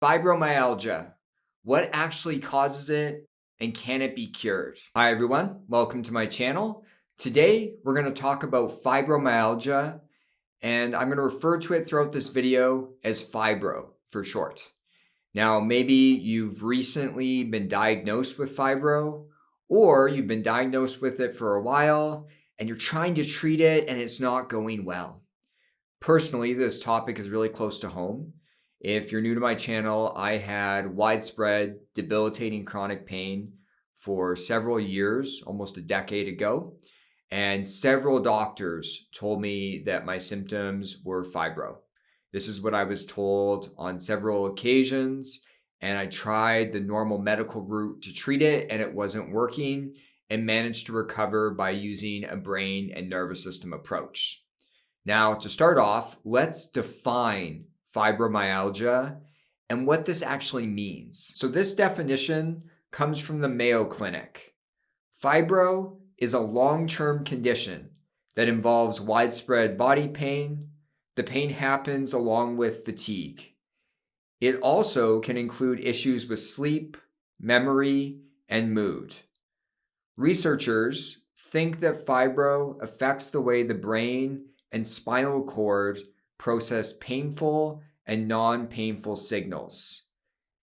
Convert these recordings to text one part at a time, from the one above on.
Fibromyalgia. What actually causes it and can it be cured? Hi everyone, welcome to my channel. Today we're going to talk about fibromyalgia and I'm going to refer to it throughout this video as fibro for short. Now maybe you've recently been diagnosed with fibro or you've been diagnosed with it for a while and you're trying to treat it and it's not going well. Personally, this topic is really close to home. If you're new to my channel, I had widespread, debilitating chronic pain for several years, almost a decade ago, and several doctors told me that my symptoms were fibro. This is what I was told on several occasions, and I tried the normal medical route to treat it, and it wasn't working, and managed to recover by using a brain and nervous system approach. Now, to start off, let's define fibromyalgia and what this actually means. So this definition comes from the Mayo Clinic. Fibro is a long-term condition that involves widespread body pain. The pain happens along with fatigue. It also can include issues with sleep, memory, and mood. Researchers think that fibro affects the way the brain and spinal cord process painful and non-painful signals.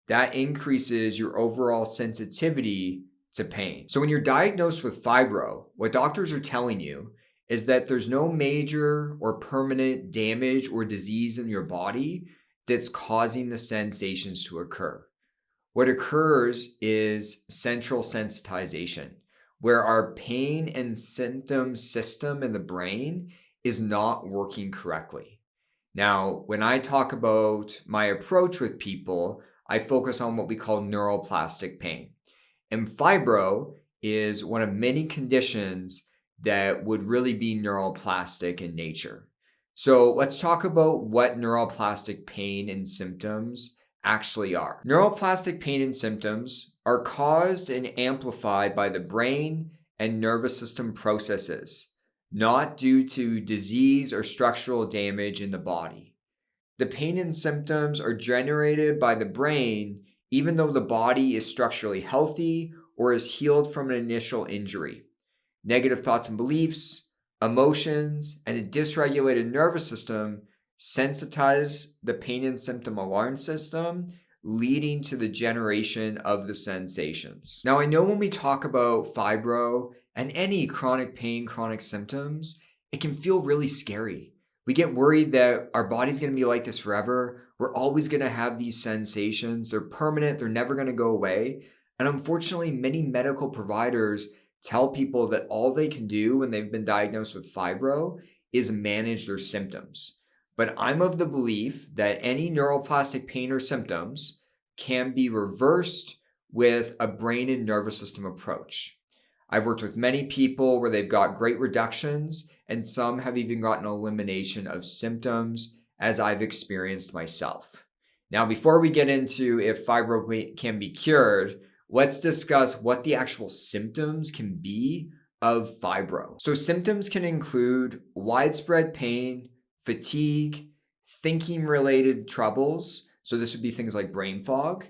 That increases your overall sensitivity to pain. So when you're diagnosed with fibro, what doctors are telling you is that there's no major or permanent damage or disease in your body that's causing the sensations to occur. What occurs is central sensitization, where our pain and symptom system in the brain is not working correctly. Now, when I talk about my approach with people, I focus on what we call neuroplastic pain. And fibro is one of many conditions that would really be neuroplastic in nature. So let's talk about what neuroplastic pain and symptoms actually are. Neuroplastic pain and symptoms are caused and amplified by the brain and nervous system processes, not due to disease or structural damage in the body. The pain and symptoms are generated by the brain, even though the body is structurally healthy or is healed from an initial injury. Negative thoughts and beliefs, emotions, and a dysregulated nervous system sensitize the pain and symptom alarm system, leading to the generation of the sensations. Now, I know when we talk about fibro and any chronic pain, chronic symptoms, it can feel really scary. We get worried that our body's going to be like this forever. We're always going to have these sensations. They're permanent. They're never going to go away. And unfortunately, many medical providers tell people that all they can do when they've been diagnosed with fibro is manage their symptoms. But I'm of the belief that any neuroplastic pain or symptoms can be reversed with a brain and nervous system approach. I've worked with many people where they've got great reductions, and some have even gotten elimination of symptoms, as I've experienced myself. Now, before we get into if fibro can be cured, let's discuss what the actual symptoms can be of fibro. So symptoms can include widespread pain, fatigue, thinking-related troubles. So this would be things like brain fog.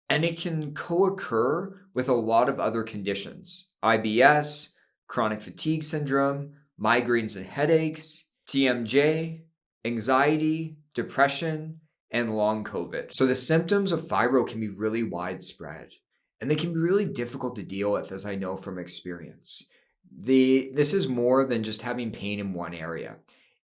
And it can co-occur with a lot of other conditions. IBS, chronic fatigue syndrome, migraines and headaches, TMJ, anxiety, depression, and long COVID. So the symptoms of fibro can be really widespread, and they can be really difficult to deal with, as I know from experience. This is more than just having pain in one area.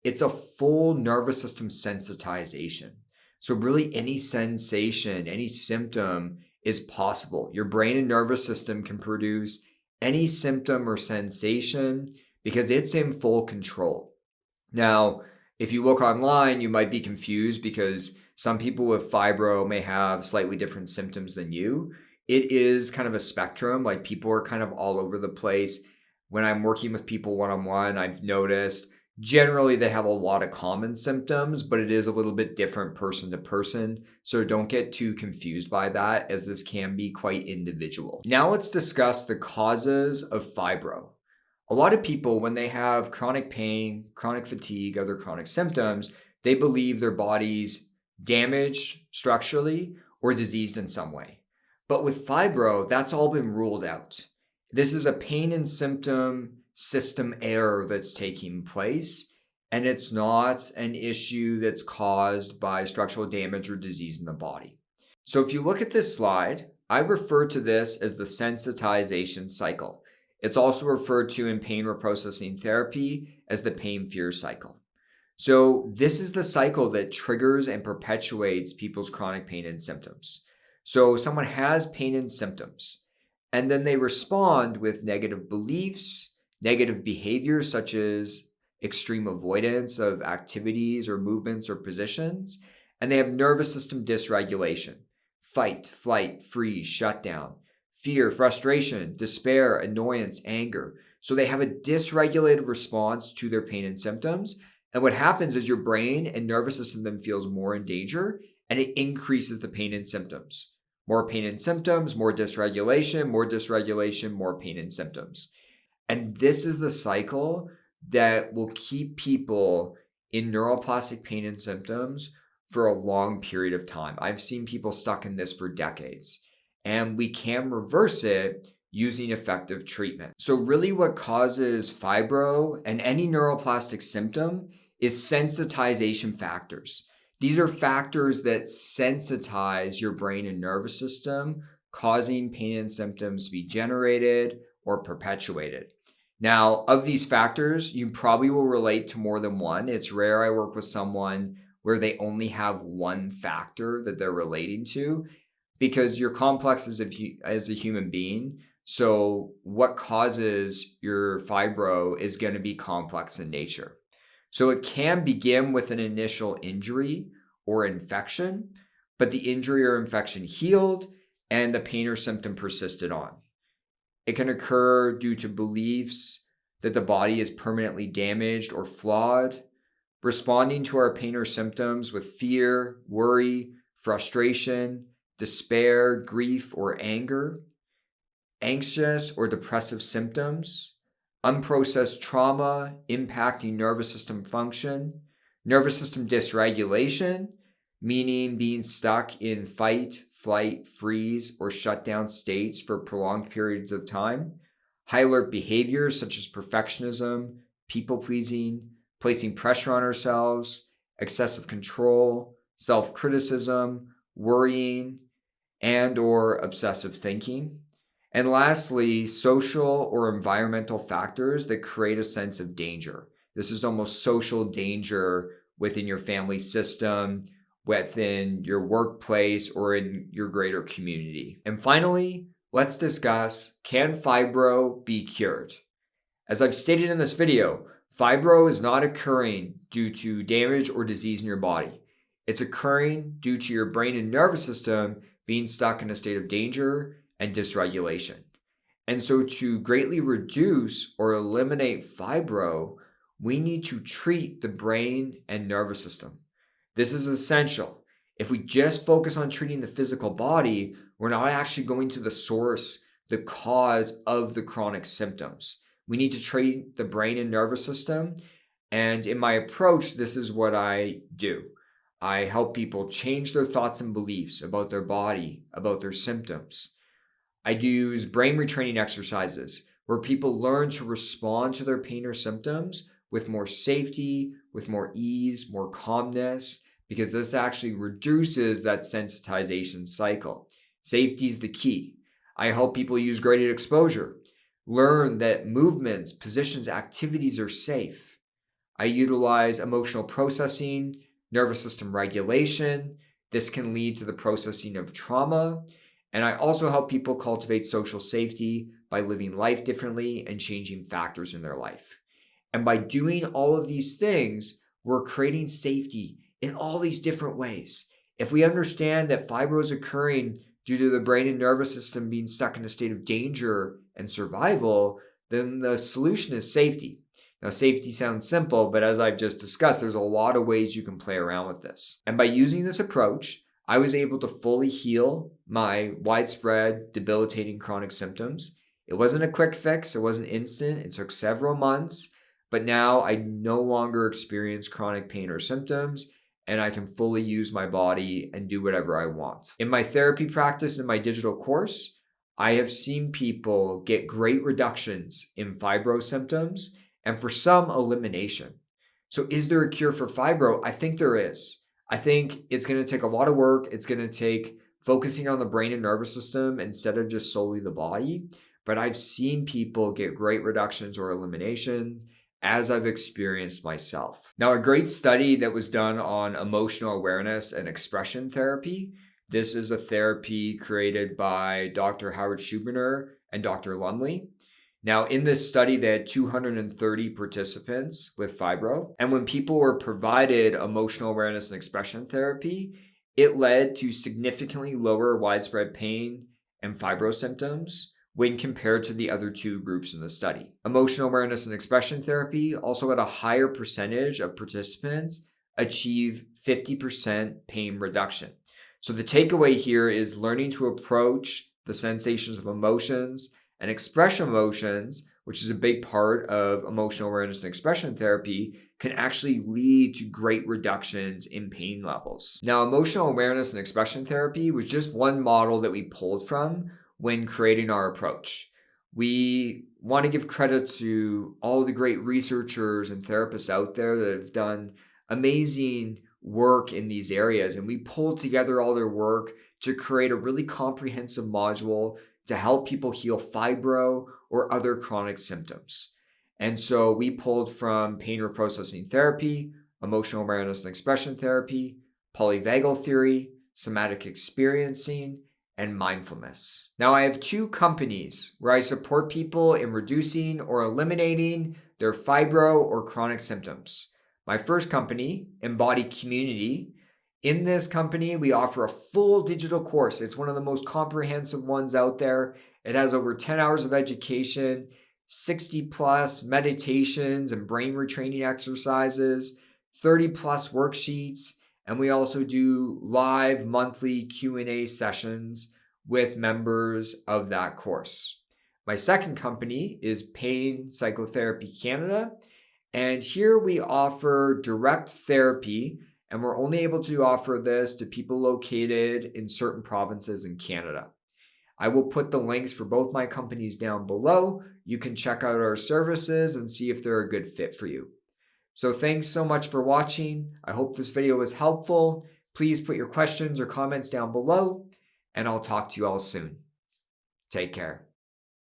It's a full nervous system sensitization. So really any sensation, any symptom is possible. Your brain and nervous system can produce any symptom or sensation because it's in full control. Now, if you look online, you might be confused because some people with fibro may have slightly different symptoms than you. It is kind of a spectrum. Like people are kind of all over the place. When I'm working with people one-on-one, I've noticed generally they have a lot of common symptoms, but it is a little bit different person to person. So don't get too confused by that, as this can be quite individual. Now let's discuss the causes of fibro. A lot of people, when they have chronic pain, chronic fatigue, other chronic symptoms, they believe their body's damaged structurally or diseased in some way. But with fibro, that's all been ruled out. This is a pain and symptom system error that's taking place, and it's not an issue that's caused by structural damage or disease in the body. So if you look at this slide, I refer to this as the sensitization cycle. It's also referred to in pain reprocessing therapy as the pain-fear cycle. So this is the cycle that triggers and perpetuates people's chronic pain and symptoms. So someone has pain and symptoms, and then they respond with negative beliefs, negative behaviors such as extreme avoidance of activities or movements or positions, and they have nervous system dysregulation, fight, flight, freeze, shutdown, fear, frustration, despair, annoyance, anger. So they have a dysregulated response to their pain and symptoms. And what happens is your brain and nervous system then feels more in danger, and it increases the pain and symptoms. More pain and symptoms, more dysregulation, more pain and symptoms. And this is the cycle that will keep people in neuroplastic pain and symptoms for a long period of time. I've seen people stuck in this for decades, and we can reverse it using effective treatment. So really what causes fibro and any neuroplastic symptom is sensitization factors. These are factors that sensitize your brain and nervous system, causing pain and symptoms to be generated or perpetuated. Now, of these factors, you probably will relate to more than one. It's rare I work with someone where they only have one factor that they're relating to, because you're complex as a human being. So what causes your fibro is going to be complex in nature. So it can begin with an initial injury or infection, but the injury or infection healed and the pain or symptom persisted on. It can occur due to beliefs that the body is permanently damaged or flawed, responding to our pain or symptoms with fear, worry, frustration, despair, grief, or anger, anxious or depressive symptoms, unprocessed trauma impacting nervous system function, nervous system dysregulation, meaning being stuck in fight, flight, freeze, or shutdown states for prolonged periods of time, high alert behaviors such as perfectionism, people-pleasing, placing pressure on ourselves, excessive control, self-criticism, worrying, and or obsessive thinking. And lastly, social or environmental factors that create a sense of danger. This is almost social danger within your family system, within your workplace, or in your greater community. And finally, let's discuss, can fibro be cured? As I've stated in this video, fibro is not occurring due to damage or disease in your body. It's occurring due to your brain and nervous system being stuck in a state of danger and dysregulation. And so to greatly reduce or eliminate fibro, we need to treat the brain and nervous system. This is essential. If we just focus on treating the physical body, we're not actually going to the source, the cause of the chronic symptoms. We need to treat the brain and nervous system. And in my approach, this is what I do. I help people change their thoughts and beliefs about their body, about their symptoms. I use brain retraining exercises where people learn to respond to their pain or symptoms with more safety, with more ease, more calmness, because this actually reduces that sensitization cycle. Safety is the key. I help people use graded exposure, learn that movements, positions, activities are safe. I utilize emotional processing, nervous system regulation. This can lead to the processing of trauma. And I also help people cultivate social safety by living life differently and changing factors in their life. And by doing all of these things, we're creating safety in all these different ways. If we understand that fibro is occurring due to the brain and nervous system being stuck in a state of danger and survival, then the solution is safety. Now, safety sounds simple, but as I've just discussed, there's a lot of ways you can play around with this. And by using this approach, I was able to fully heal my widespread debilitating chronic symptoms. It wasn't a quick fix. It wasn't instant. It took several months, but now I no longer experience chronic pain or symptoms. and I can fully use my body and do whatever I want. In my therapy practice in my digital course, I have seen people get great reductions in fibro symptoms and for some elimination. So is there a cure for fibro? I think there is. I think it's going to take a lot of work. It's going to take focusing on the brain and nervous system instead of just solely the body. But I've seen people get great reductions or eliminations as I've experienced myself. Now, a great study that was done on emotional awareness and expression therapy. This is a therapy created by Dr. Howard Schubiner and Dr. Lumley. Now, in this study, they had 230 participants with fibro. And when people were provided emotional awareness and expression therapy, it led to significantly lower widespread pain and fibro symptoms when compared to the other two groups in the study. Emotional awareness and expression therapy also had a higher percentage of participants achieve 50% pain reduction. So the takeaway here is learning to approach the sensations of emotions and express emotions, which is a big part of emotional awareness and expression therapy, can actually lead to great reductions in pain levels. Now, emotional awareness and expression therapy was just one model that we pulled from when creating our approach. We want to give credit to all the great researchers and therapists out there that have done amazing work in these areas, and we pulled together all their work to create a really comprehensive module to help people heal fibro or other chronic symptoms. And so we pulled from pain reprocessing therapy, emotional awareness and expression therapy, polyvagal theory, somatic experiencing, and mindfulness. Now, I have two companies where I support people in reducing or eliminating their fibro or chronic symptoms. My first company, Embody Community. In this company, we offer a full digital course. It's one of the most comprehensive ones out there. It has over 10 hours of education, 60 plus meditations and brain retraining exercises, 30 plus worksheets, and we also do live monthly Q&A sessions with members of that course. My second company is Pain Psychotherapy Canada, and here we offer direct therapy, and we're only able to offer this to people located in certain provinces in Canada. I will put the links for both my companies down below. You can check out our services and see if they're a good fit for you. So thanks so much for watching. I hope this video was helpful. Please put your questions or comments down below, and I'll talk to you all soon. Take care.